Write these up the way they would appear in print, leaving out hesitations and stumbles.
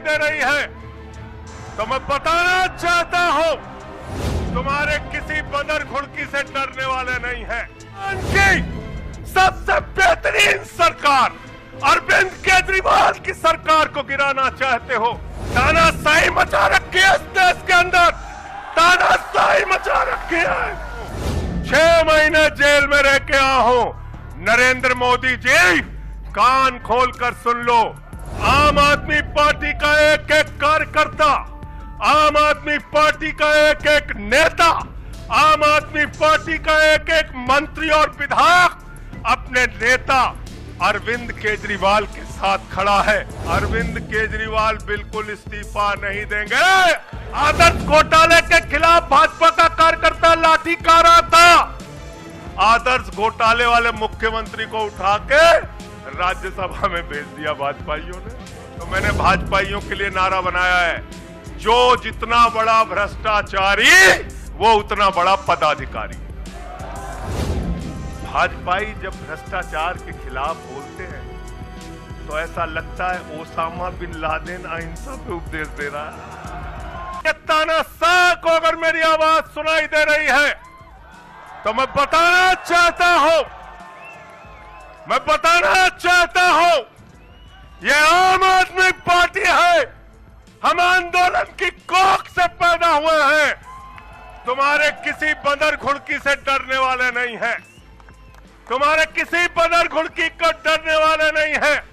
दे रही है तो मैं बताना चाहता हूं, तुम्हारे किसी बंदर घुड़की से डरने वाले नहीं हैं। उनकी सबसे बेहतरीन सरकार अरविंद केजरीवाल की सरकार को गिराना चाहते हो। तानाशाही मचा रखी है इस देश के अंदर, तानाशाही मचा रखी है। 6 महीने जेल में रह के आया हूं। नरेंद्र मोदी जी, कान खोलकर सुन लो, आम आदमी पार्टी का एक एक कार्यकर्ता, आम आदमी पार्टी का एक एक नेता, आम आदमी पार्टी का एक एक मंत्री और विधायक अपने नेता अरविंद केजरीवाल के साथ खड़ा है। अरविंद केजरीवाल बिल्कुल इस्तीफा नहीं देंगे। आदर्श घोटाले के खिलाफ भाजपा का कार्यकर्ता लाठी कारा था। आदर्श घोटाले वाले मुख्यमंत्री को उठा के राज्यसभा में भेज दिया भाजपाइयों ने। तो मैंने भाजपाइयों के लिए नारा बनाया है, जो जितना बड़ा भ्रष्टाचारी वो उतना बड़ा पदाधिकारी। भाजपाई जब भ्रष्टाचार के खिलाफ बोलते हैं तो ऐसा लगता है ओसामा बिन लादेन अहिंसा पे उपदेश दे रहा है। तानाशाह को अगर मेरी आवाज सुनाई दे रही है तो मैं बताना चाहता हूं, ये आम आदमी पार्टी है। हम आंदोलन की कोख से पैदा हुए हैं। तुम्हारे किसी बंदर घुड़की से डरने वाले नहीं हैं। तुम्हारे किसी बंदर घुड़की को डरने वाले नहीं हैं।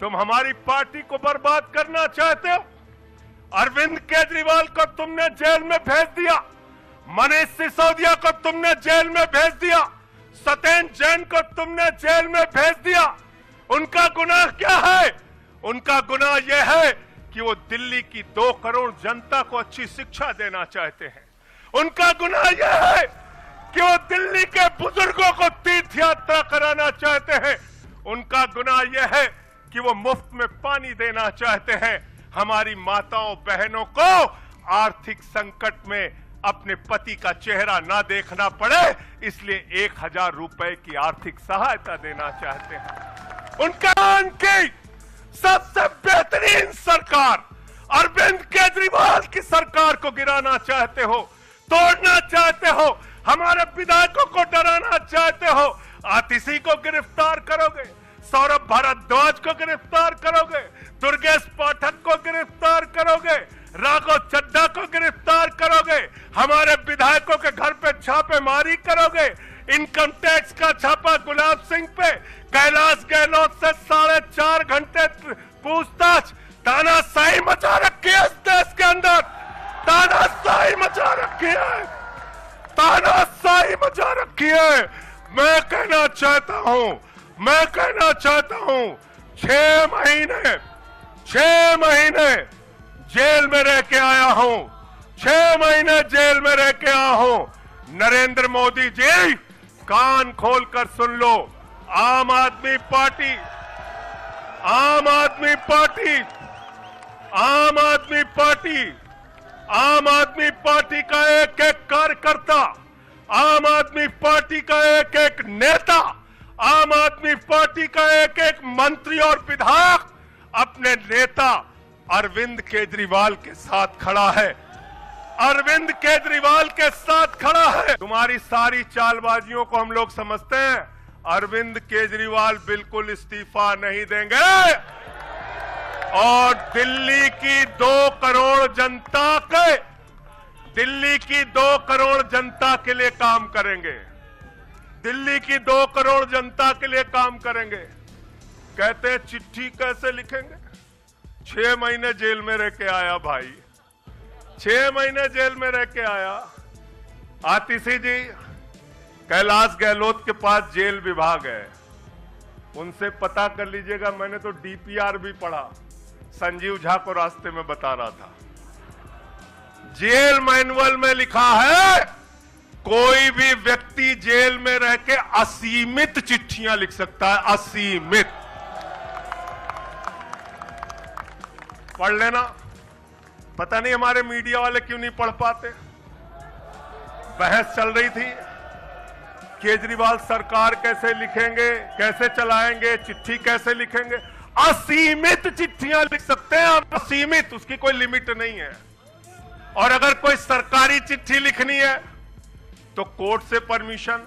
तुम हमारी पार्टी को बर्बाद करना चाहते हो। अरविंद केजरीवाल को तुमने जेल में भेज दिया, मनीष सिसोदिया को तुमने जेल में भेज दिया, सत्येंद्र जैन को तुमने जेल में भेज दिया। उनका गुनाह क्या है? उनका गुनाह यह है कि वो दिल्ली की 2 करोड़ जनता को अच्छी शिक्षा देना चाहते हैं। उनका गुनाह यह है कि वो दिल्ली के बुजुर्गों को तीर्थ यात्रा कराना चाहते हैं। उनका गुनाह यह है कि वो मुफ्त में पानी देना चाहते हैं। हमारी माताओं बहनों को आर्थिक संकट में अपने पति का चेहरा ना देखना पड़े, इसलिए 1000 रुपए की आर्थिक सहायता देना चाहते हैं। उनकी सबसे बेहतरीन सरकार अरविंद केजरीवाल की सरकार को गिराना चाहते हो, तोड़ना चाहते हो, हमारे विधायकों को डराना चाहते हो। आतिशी को गिरफ्तार करोगे, सौरभ भारद्वाज को गिरफ्तार करोगे, दुर्गेश पाठक को गिरफ्तार करोगे, राघव चड्ढा को गिरफ्तार करोगे, हमारे विधायकों के घर पे छापेमारी करोगे, इनकम टैक्स का छापा गुलाब सिंह पे, कैलाश गहलोत से 4.5 घंटे पूछताछ। तानाशाही मचा रखी है इस देश के अंदर, तानाशाही मचा रखी है, तानाशाही मचा रखी है। मैं कहना चाहता हूं 6 महीने जेल में रह के आया हूं, 6 महीने जेल में रह के आया हूं। नरेंद्र मोदी जी, कान खोलकर सुन लो, आम आदमी पार्टी का एक एक कार्यकर्ता, आम आदमी पार्टी का एक एक नेता, आम आदमी पार्टी का एक एक मंत्री और विधायक अपने नेता अरविंद केजरीवाल के साथ खड़ा है। अरविंद केजरीवाल के साथ खड़ा है। तुम्हारी सारी चालबाजियों को हम लोग समझते हैं। अरविंद केजरीवाल बिल्कुल इस्तीफा नहीं देंगे और दिल्ली की 2 करोड़ जनता के लिए काम करेंगे। दिल्ली की 2 करोड़ जनता के लिए काम करेंगे। कहते हैं चिट्ठी कैसे लिखेंगे? 6 महीने जेल में रह के आया भाई, 6 महीने जेल में रह के आया। आतिशी जी, कैलाश गहलोत के पास जेल विभाग है, उनसे पता कर लीजिएगा। मैंने तो डीपीआर भी पढ़ा, संजीव झा को रास्ते में बता रहा था। जेल मैनुअल में लिखा है कोई भी व्यक्ति जेल में रह के असीमित चिट्ठियां लिख सकता है, असीमित। पढ़ लेना। पता नहीं हमारे मीडिया वाले क्यों नहीं पढ़ पाते। बहस चल रही थी, केजरीवाल सरकार कैसे लिखेंगे, कैसे चलाएंगे, चिट्ठी कैसे लिखेंगे। असीमित चिट्ठियां लिख सकते हैं आप, असीमित, उसकी कोई लिमिट नहीं है। और अगर कोई सरकारी चिट्ठी लिखनी है तो कोर्ट से परमिशन,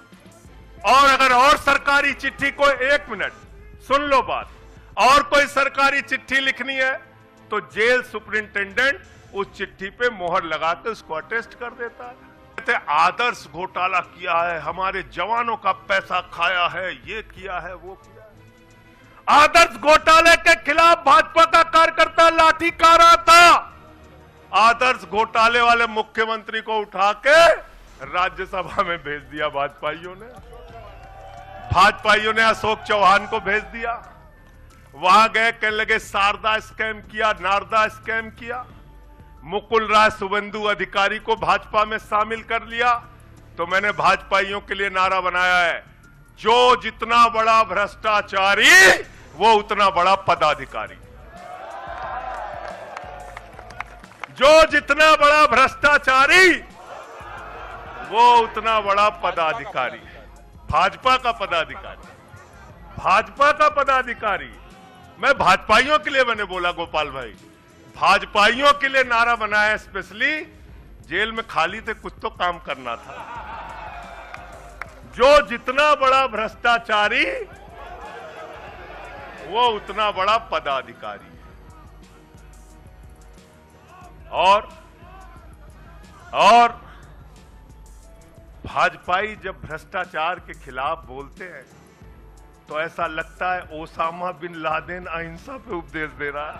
और अगर और सरकारी चिट्ठी को, 1 मिनट सुन लो बात, और कोई सरकारी चिट्ठी लिखनी है तो जेल सुपरिंटेंडेंट उस चिट्ठी पे मोहर लगा के उसको अटेस्ट कर देता है। आदर्श घोटाला किया है, हमारे जवानों का पैसा खाया है, ये किया है, वो किया है। आदर्श घोटाले के खिलाफ भाजपा का कार्यकर्ता लाठी कारा था। आदर्श घोटाले वाले मुख्यमंत्री को उठा के राज्यसभा में भेज दिया भाजपाइयों ने। भाजपाइयों ने अशोक चौहान को भेज दिया, वहां गए, कहने लगे शारदा स्कैम किया, नारदा स्कैम किया। मुकुल राय शुभेंदु अधिकारी को भाजपा में शामिल कर लिया। तो मैंने भाजपाइयों के लिए नारा बनाया है, जो जितना बड़ा भ्रष्टाचारी वो उतना बड़ा पदाधिकारी। जो जितना बड़ा भ्रष्टाचारी वो उतना बड़ा पदाधिकारी। भाजपा का पदाधिकारी, भाजपा का पदाधिकारी। मैं भाजपाइयों के लिए मैंने बोला, गोपाल भाई, भाजपाइयों के लिए नारा बनाया स्पेशली। जेल में खाली थे, कुछ तो काम करना था। जो जितना बड़ा भ्रष्टाचारी वो उतना बड़ा पदाधिकारी। और भाजपाई जब भ्रष्टाचार के खिलाफ बोलते हैं तो ऐसा लगता है ओसामा बिन लादेन अहिंसा पे उपदेश दे रहा है।